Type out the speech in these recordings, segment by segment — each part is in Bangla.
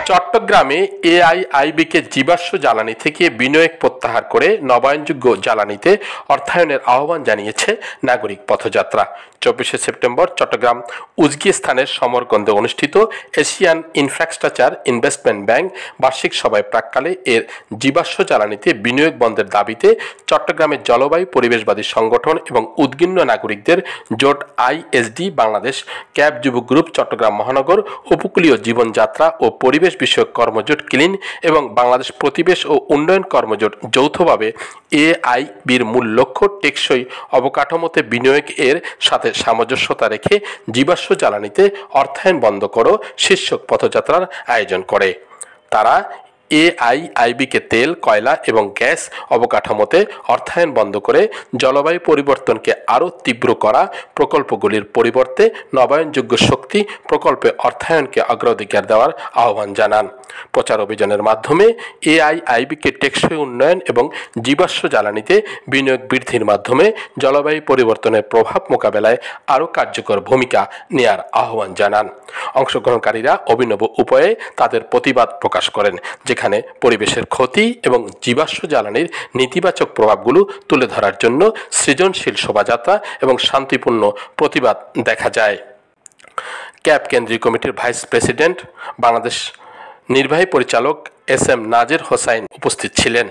চট্টগ্রামে এআইআইবিকে জীবাশ্ম জ্বালানি থেকে বিনিয়োগ প্রত্যাহার করে নবায়নযোগ্য জ্বালানিতে অর্থায়নের আহ্বান জানিয়েছে নাগরিক পথযাত্রা। 24 সেপ্টেম্বর চট্টগ্রাম উজবেকিস্তানের সমরকন্দে অনুষ্ঠিত এশিয়ান ইনফ্রাস্ট্রাকচার ইনভেস্টমেন্ট ব্যাংক বার্ষিক সভায় প্রাক্কালে এর জীবাশ্ম জ্বালানিতে বিনিয়োগ বন্ধের দাবিতে চট্টগ্রামের জলবায়ু পরিবেশবাদী সংগঠন এবং উদ্বিগ্ন নাগরিকদের জোট আইএসডি বাংলাদেশ, ক্যাব যুবক গ্রুপ, চট্টগ্রাম মহানগর উপকূলীয় জীবনযাত্রা ও পরিবেশ বিষয়ক কর্মজোট ক্লিন এবং বাংলাদেশ প্রতিবেশ ও উন্নয়ন কর্মজোট যৌথভাবে এআইবির মূল লক্ষ্য টেকসই অবকাঠামোতে বিনিয়োগ এর সাথে সামঞ্জস্যতা রেখে জীবাশ্ম জ্বালানিতে অর্থায়ন বন্ধ করো শীর্ষক পথযাত্রার আয়োজন করে। তারা এআইআইবিকে তেল, কয়লা এবং গ্যাস অবকাঠামোতে অর্থায়ন বন্ধ করে জলবায়ু পরিবর্তনকে আরও তীব্র করা প্রকল্পগুলির পরিবর্তে নবায়নযোগ্য শক্তি প্রকল্পে অর্থায়নকে অগ্রাধিকার দেওয়ার আহ্বান জানান। প্রচার অভিযানের মাধ্যমে এআইআইবিকে টেকসই উন্নয়ন এবং জীবাশ্ম জ্বালানিতে বিনিয়োগ বৃদ্ধির মাধ্যমে জলবায়ু পরিবর্তনের প্রভাব মোকাবেলায় আরও কার্যকর ভূমিকা নেয়ার আহ্বান জানান। অংশগ্রহণকারীরা অভিনব উপায়ে তাদের প্রতিবাদ প্রকাশ করেন, যেখানে পরিবেশের ক্ষতি এবং জীবাশ্ম জ্বালানির নেতিবাচক প্রভাবগুলো তুলে ধরার জন্য সৃজনশীল শোভাযাত্রা এবং শান্তিপূর্ণ প্রতিবাদ দেখা যায়। ক্যাব কেন্দ্রীয় কমিটির ভাইস প্রেসিডেন্ট বাংলাদেশ নির্বাহী পরিচালক এস এম নাজির হোসাইন উপস্থিত ছিলেন।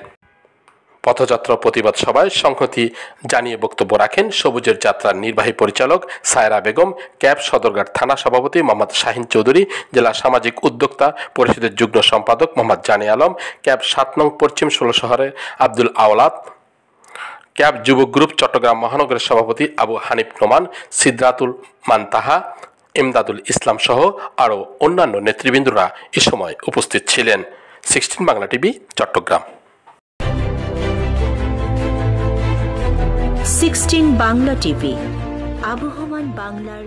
পথযাত্রা প্রতিবাদ সভায় সংহতি জানিয়ে বক্তব্য রাখেন সবুজের যাত্রার নির্বাহী পরিচালক সায়রা বেগম, ক্যাব সদরঘাট থানা সভাপতি মোহাম্মদ শাহিন চৌধুরী, জেলা সামাজিক উদ্যোক্তা পরিষদের যুগ্ম সম্পাদক মোহাম্মদ জানে আলম, ক্যাব 7 নং পশ্চিম 16 শহরের আব্দুল আওলাদ, ক্যাব যুবক গ্রুপ চট্টগ্রাম মহানগরের সভাপতি আবু হানিফ নোমান, সিদ্রাতুল মানতাহা, ইমদাদুল ইসলাম সহ আরও অন্যান্য নেতৃবৃন্দরা এ সময় উপস্থিত ছিলেন। 16 বাংলা টিভি, চট্টগ্রাম। 16 বাংলা টিভি, আবহমান বাংলার